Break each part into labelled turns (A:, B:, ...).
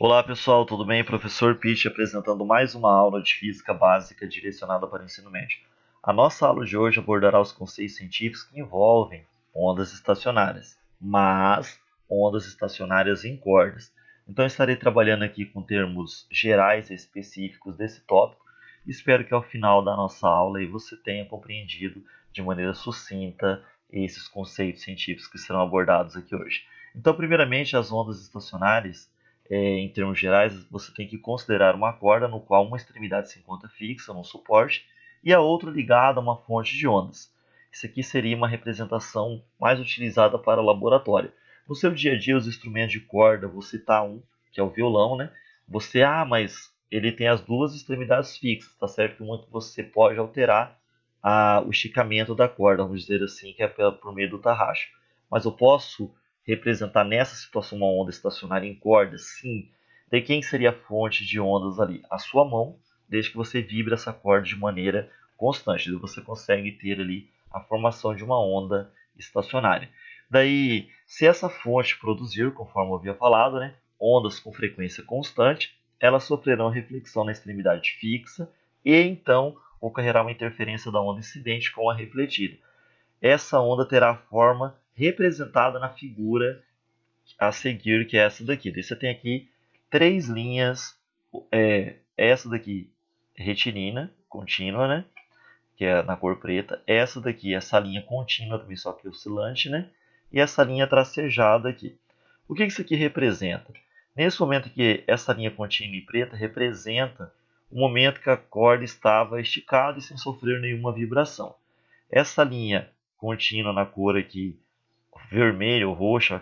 A: Olá pessoal, tudo bem? Professor Pitt apresentando mais uma aula de física básica direcionada para o ensino médio. A nossa aula de hoje abordará os conceitos científicos que envolvem ondas estacionárias, mas ondas estacionárias em cordas. Então estarei trabalhando aqui com termos gerais e específicos desse tópico. Espero que ao final da nossa aula aí você tenha compreendido de maneira sucinta esses conceitos científicos que serão abordados aqui hoje. Então, primeiramente, as ondas estacionárias em termos gerais, você tem que considerar uma corda no qual uma extremidade se encontra fixa num suporte e a outra ligada a uma fonte de ondas. Isso aqui seria uma representação mais utilizada para o laboratório. No seu dia a dia, os instrumentos de corda, vou citar um, que é o violão, né? Mas ele tem as duas extremidades fixas, tá certo? Que uma que você pode alterar o esticamento da corda, vamos dizer assim, que é por meio do tarraxo. Mas eu posso representar nessa situação uma onda estacionária em corda? Sim. Daí quem seria a fonte de ondas ali? A sua mão, desde que você vibre essa corda de maneira constante. Daí você consegue ter ali a formação de uma onda estacionária. Daí, se essa fonte produzir, conforme eu havia falado, né, ondas com frequência constante, elas sofrerão reflexão na extremidade fixa e então ocorrerá uma interferência da onda incidente com a refletida. Essa onda terá a forma representada na figura a seguir, que é essa daqui. Daí você tem aqui três linhas, essa daqui retilínea, contínua, né? Que é na cor preta. Essa daqui, essa linha contínua também, só que oscilante, né? E essa linha tracejada aqui. O que isso aqui representa? Nesse momento que essa linha contínua e preta representa o momento que a corda estava esticada e sem sofrer nenhuma vibração. Essa linha contínua na cor aqui vermelho ou roxa,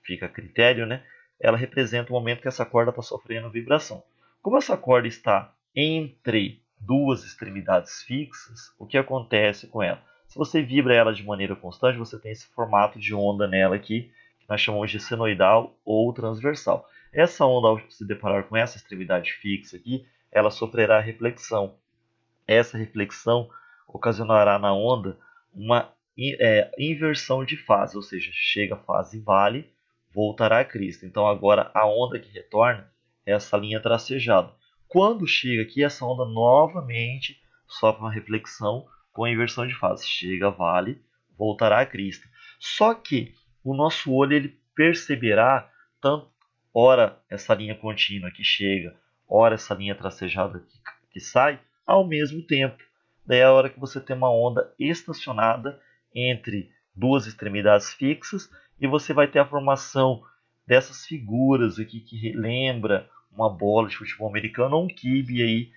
A: fica a critério, né? Ela representa o momento que essa corda está sofrendo vibração. Como essa corda está entre duas extremidades fixas, o que acontece com ela? Se você vibra ela de maneira constante, você tem esse formato de onda nela aqui, que nós chamamos de senoidal ou transversal. Essa onda, ao se deparar com essa extremidade fixa aqui, ela sofrerá reflexão. Essa reflexão ocasionará na onda uma inversão de fase, ou seja, chega a fase vale, voltará a crista. Então agora a onda que retorna é essa linha tracejada. Quando chega aqui, essa onda novamente sofre uma reflexão com a inversão de fase. Chega vale, voltará a crista. Só que o nosso olho ele perceberá tanto ora essa linha contínua que chega, ora essa linha tracejada que sai, ao mesmo tempo. Daí é a hora que você tem uma onda estacionada entre duas extremidades fixas e você vai ter a formação dessas figuras aqui que lembra uma bola de futebol americano ou um quibe aí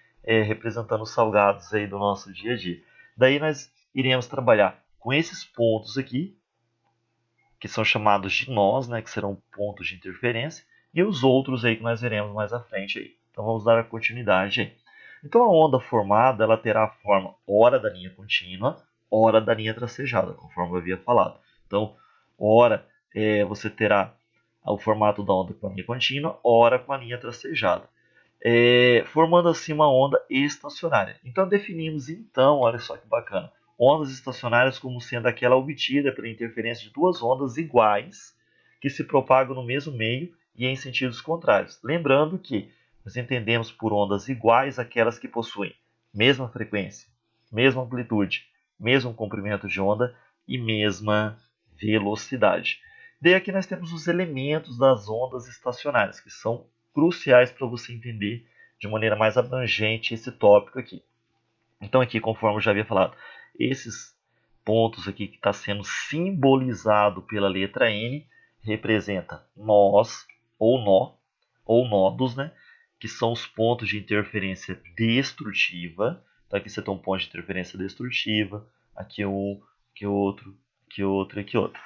A: representando os salgados aí do nosso dia a dia. Daí nós iremos trabalhar com esses pontos aqui, que são chamados de nós, né, que serão pontos de interferência, e os outros aí que nós veremos mais à frente aí. Então vamos dar a continuidade aí. Então a onda formada ela terá a forma ora da linha contínua, ora da linha tracejada, conforme eu havia falado. Então, ora você terá o formato da onda com a linha contínua, ora com a linha tracejada, formando assim uma onda estacionária. Então definimos então, olha só que bacana, ondas estacionárias como sendo aquela obtida pela interferência de duas ondas iguais que se propagam no mesmo meio e em sentidos contrários. Lembrando que nós entendemos por ondas iguais aquelas que possuem mesma frequência, mesma amplitude, mesmo comprimento de onda e mesma velocidade. Daí aqui nós temos os elementos das ondas estacionárias, que são cruciais para você entender de maneira mais abrangente esse tópico aqui. Então aqui, conforme eu já havia falado, esses pontos aqui que está sendo simbolizado pela letra N representa nós ou nodos, né? Que são os pontos de interferência destrutiva. Então aqui você tem um ponto de interferência destrutiva, aqui um, aqui outro, aqui outro, aqui outro.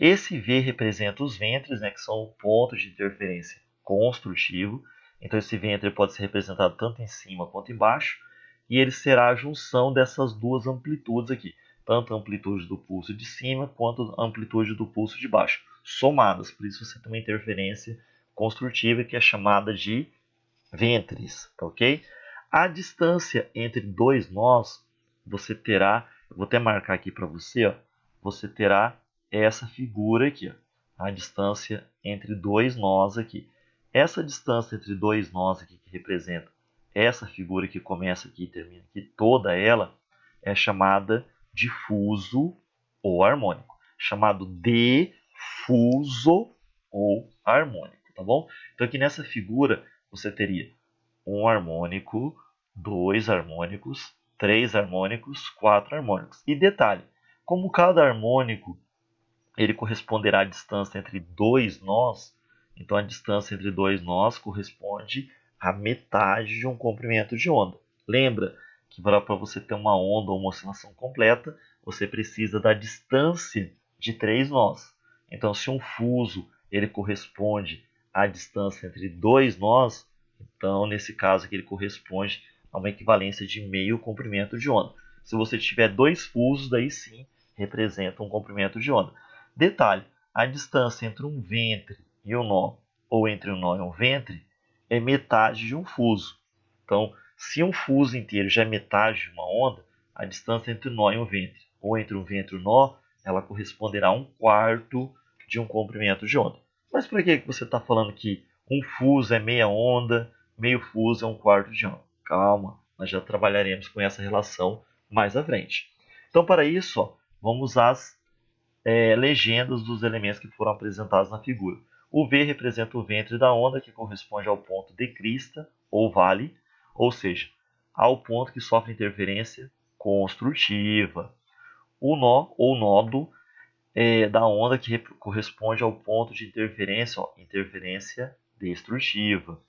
A: Esse V representa os ventres, né, que são pontos de interferência construtivo. Então esse ventre pode ser representado tanto em cima quanto embaixo. E ele será a junção dessas duas amplitudes aqui. Tanto a amplitude do pulso de cima quanto a amplitude do pulso de baixo. Somadas, por isso você tem uma interferência construtiva que é chamada de ventres, ok? A distância entre dois nós, você terá, eu vou até marcar aqui para você, ó, você terá essa figura aqui, ó, a distância entre dois nós aqui. Essa distância entre dois nós aqui que representa essa figura que começa aqui e termina aqui, toda ela é chamada de fuso ou harmônico. Chamado difuso ou harmônico, tá bom? Então aqui nessa figura você teria um harmônico, dois harmônicos, três harmônicos, quatro harmônicos. E detalhe, como cada harmônico ele corresponderá à distância entre dois nós, então a distância entre dois nós corresponde à metade de um comprimento de onda. Lembra que para você ter uma onda ou uma oscilação completa, você precisa da distância de três nós. Então, se um fuso ele corresponde à distância entre dois nós, então nesse caso aqui ele corresponde a uma equivalência de meio comprimento de onda. Se você tiver dois fusos, daí sim representa um comprimento de onda. Detalhe, a distância entre um ventre e um nó, ou entre um nó e um ventre, é metade de um fuso. Então, se um fuso inteiro já é metade de uma onda, a distância entre um nó e um ventre, ou entre um ventre e um nó, ela corresponderá a um quarto de um comprimento de onda. Mas por que você está falando que um fuso é meia onda, meio fuso é um quarto de onda? Calma, nós já trabalharemos com essa relação mais à frente. Então, para isso, ó, vamos usar as legendas dos elementos que foram apresentados na figura. O V representa o ventre da onda, que corresponde ao ponto de crista ou vale, ou seja, ao ponto que sofre interferência construtiva. O nó ou nodo da onda, que corresponde ao ponto de interferência, interferência destrutiva.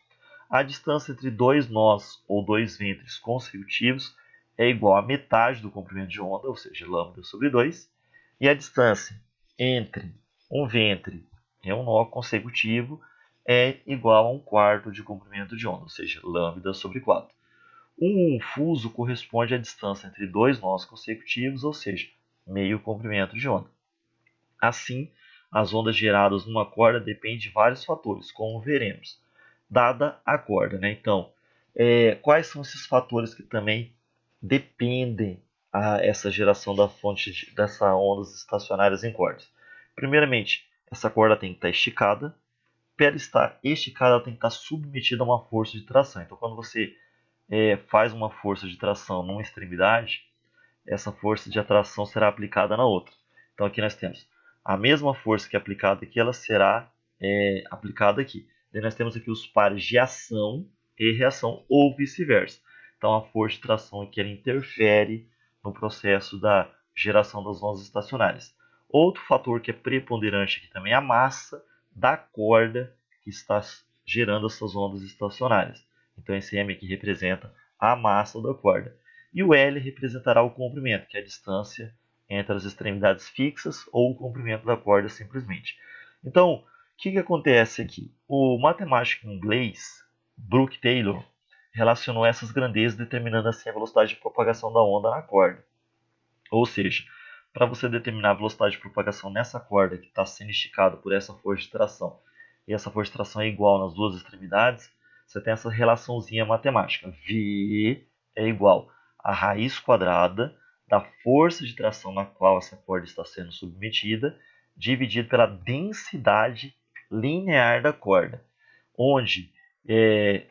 A: A distância entre dois nós ou dois ventres consecutivos é igual a metade do comprimento de onda, ou seja, lambda sobre 2, e a distância entre um ventre e um nó consecutivo é igual a um quarto de comprimento de onda, ou seja, lambda sobre 4. Um fuso corresponde à distância entre dois nós consecutivos, ou seja, meio comprimento de onda. Assim, as ondas geradas numa corda dependem de vários fatores, como veremos, dada a corda, né? Então, quais são esses fatores que também dependem a essa geração da fonte dessas ondas estacionárias em cordas? Primeiramente, essa corda tem que estar esticada. Para estar esticada, ela tem que estar submetida a uma força de tração. Então, quando você faz uma força de tração numa extremidade, essa força de atração será aplicada na outra. Então aqui nós temos a mesma força que é aplicada aqui, ela será aplicada aqui. Daí nós temos aqui os pares de ação e reação, ou vice-versa. Então a força de tração aqui ela interfere no processo da geração das ondas estacionárias. Outro fator que é preponderante aqui também é a massa da corda que está gerando essas ondas estacionárias. Então esse M aqui representa a massa da corda. E o L representará o comprimento, que é a distância entre as extremidades fixas ou o comprimento da corda simplesmente. Então, o que acontece aqui? O matemático inglês Brooke Taylor relacionou essas grandezas determinando assim a velocidade de propagação da onda na corda. Ou seja, para você determinar a velocidade de propagação nessa corda que está sendo esticada por essa força de tração, e essa força de tração é igual nas duas extremidades, você tem essa relaçãozinha matemática. V é igual a raiz quadrada da força de tração na qual essa corda está sendo submetida, dividido pela densidade linear da corda, onde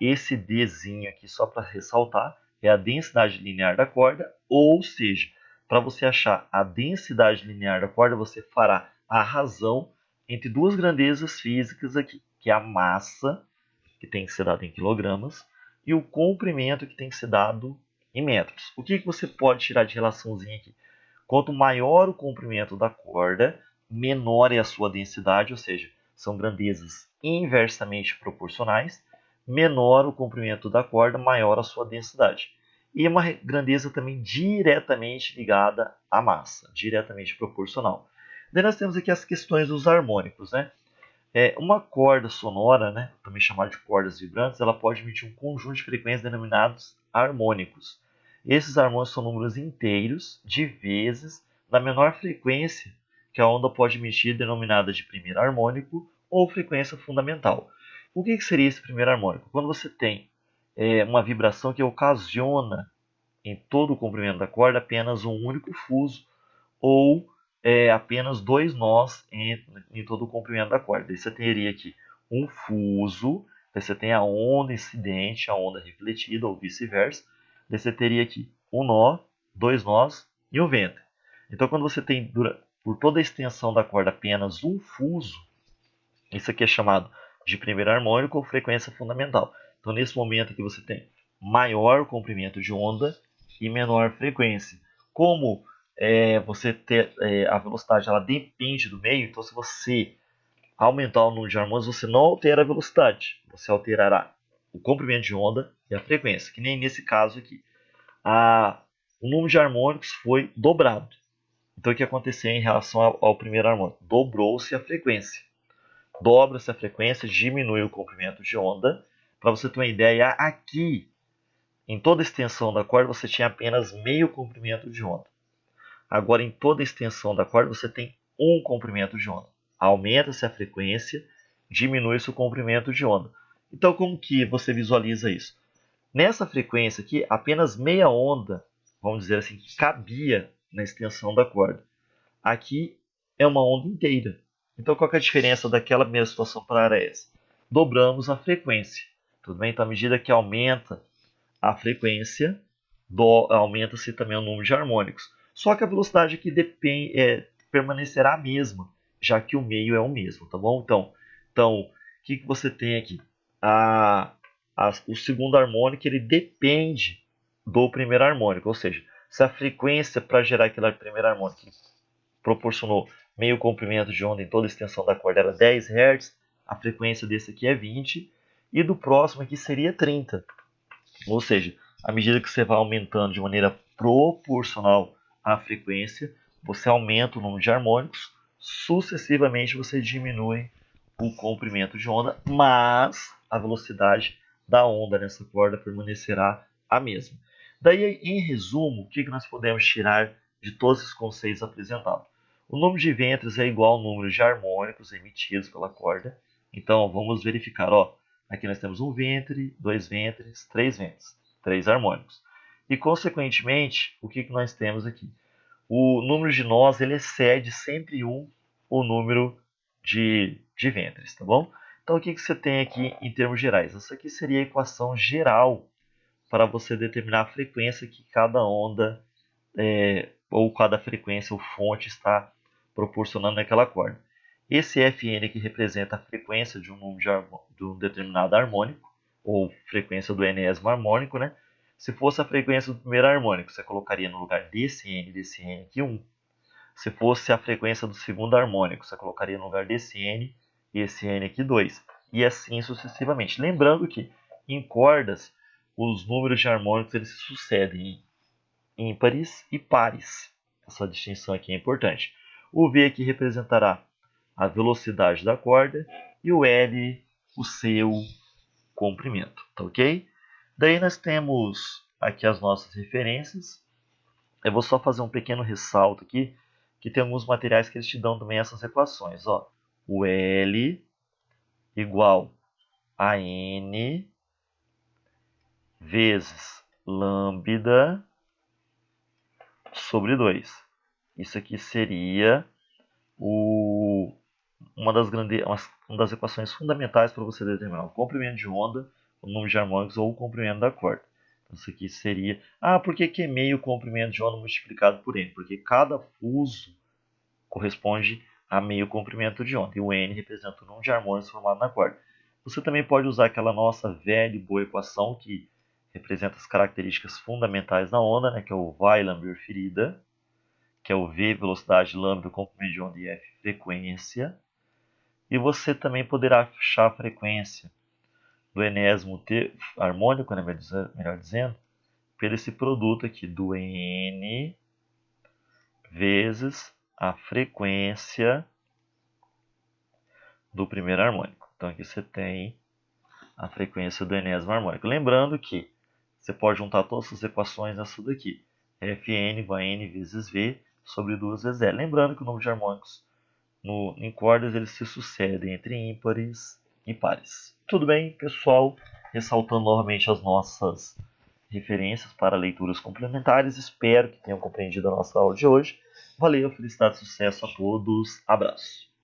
A: esse Dzinho aqui, só para ressaltar, é a densidade linear da corda, ou seja, para você achar a densidade linear da corda, você fará a razão entre duas grandezas físicas aqui, que é a massa, que tem que ser dada em quilogramas, e o comprimento, que tem que ser dado em metros. O que você pode tirar de relaçãozinha aqui? Quanto maior o comprimento da corda, menor é a sua densidade, ou seja, são grandezas inversamente proporcionais. Menor o comprimento da corda, maior a sua densidade. E uma grandeza também diretamente ligada à massa, diretamente proporcional. Daí nós temos aqui as questões dos harmônicos, né? Uma corda sonora, né, também chamada de cordas vibrantes, ela pode emitir um conjunto de frequências denominados harmônicos. Esses harmônicos são números inteiros de vezes da menor frequência que a onda pode emitir, denominada de primeiro harmônico ou frequência fundamental. O que seria esse primeiro harmônico? Quando você tem uma vibração que ocasiona em todo o comprimento da corda apenas um único fuso ou apenas dois nós em todo o comprimento da corda. Você teria aqui um fuso Daí você tem a onda incidente, a onda refletida ou vice-versa. Daí você teria aqui um nó, dois nós e um ventre. Então quando você tem por toda a extensão da corda apenas um fuso, isso aqui é chamado de primeiro harmônico ou frequência fundamental. Então nesse momento aqui você tem maior comprimento de onda e menor frequência. Como a velocidade ela depende do meio, então se você aumentar o número de harmônicos, você não altera a velocidade, você alterará o comprimento de onda e a frequência, que nem nesse caso aqui. O número de harmônicos foi dobrado. Então o que aconteceu em relação ao primeiro harmônico? Dobrou-se a frequência. Dobra-se a frequência, diminui o comprimento de onda. Para você ter uma ideia, aqui, em toda a extensão da corda, você tinha apenas meio comprimento de onda. Agora, em toda a extensão da corda, você tem um comprimento de onda. Aumenta-se a frequência, diminui-se o comprimento de onda. Então, como que você visualiza isso? Nessa frequência aqui, apenas meia onda, vamos dizer assim, cabia na extensão da corda. Aqui é uma onda inteira. Então, qual que é a diferença daquela mesma situação para essa? Dobramos a frequência. Tudo bem? Então, à medida que aumenta a frequência, aumenta-se também o número de harmônicos. Só que a velocidade aqui permanecerá a mesma, já que o meio é o mesmo, tá bom? Então o que você tem aqui? O segundo harmônico ele depende do primeiro harmônico, ou seja, se a frequência para gerar aquele primeiro harmônico proporcionou meio comprimento de onda em toda a extensão da corda era 10 Hz, a frequência desse aqui é 20 e do próximo aqui seria 30. Ou seja, à medida que você vai aumentando de maneira proporcional à frequência, você aumenta o número de harmônicos, sucessivamente você diminui o comprimento de onda, mas a velocidade da onda nessa corda permanecerá a mesma. Daí, em resumo, o que nós podemos tirar de todos esses conceitos apresentados? O número de ventres é igual ao número de harmônicos emitidos pela corda. Então, vamos verificar. Aqui nós temos um ventre, dois ventres, três harmônicos. E, consequentemente, o que nós temos aqui? O número de nós ele excede sempre o número de ventres, tá bom? Então, o que você tem aqui em termos gerais? Essa aqui seria a equação geral para você determinar a frequência que cada onda ou cada frequência ou fonte está proporcionando naquela corda. Esse Fn aqui representa a frequência de um determinado harmônico, ou frequência do enésimo harmônico, né? Se fosse a frequência do primeiro harmônico, você colocaria no lugar desse N aqui 1. Se fosse a frequência do segundo harmônico, você colocaria no lugar desse N e esse N aqui 2. E assim sucessivamente. Lembrando que em cordas, os números de harmônicos eles se sucedem em ímpares e pares. Essa distinção aqui é importante. O V aqui representará a velocidade da corda e o L o seu comprimento, tá ok? Daí nós temos aqui as nossas referências. Eu vou só fazer um pequeno ressalto aqui, que tem alguns materiais que eles te dão também essas equações. O L igual a N vezes lambda sobre 2. Isso aqui seria uma das equações fundamentais para você determinar o comprimento de onda, o número de harmônicos ou o comprimento da corda. Então, isso aqui seria... por que é meio comprimento de onda multiplicado por N? Porque cada fuso corresponde a meio comprimento de onda. E o N representa o número de harmônicos formado na corda. Você também pode usar aquela nossa velha e boa equação que representa as características fundamentais da onda, né, que é o Weyl-Lamberth-Ferida, que é o V, velocidade, lambda, comprimento de onda e F, frequência. E você também poderá achar a frequência do enésimo harmônico, né, melhor dizendo, pelo esse produto aqui do N vezes a frequência do primeiro harmônico. Então aqui você tem a frequência do enésimo harmônico. Lembrando que você pode juntar todas essas equações nessa daqui. Fn igual a N vezes V sobre 2 vezes L. Lembrando que o número de harmônicos em cordas eles se sucedem entre ímpares e pares. Tudo bem, pessoal? Ressaltando novamente as nossas referências para leituras complementares. Espero que tenham compreendido a nossa aula de hoje. Valeu, felicidade e sucesso a todos. Abraço.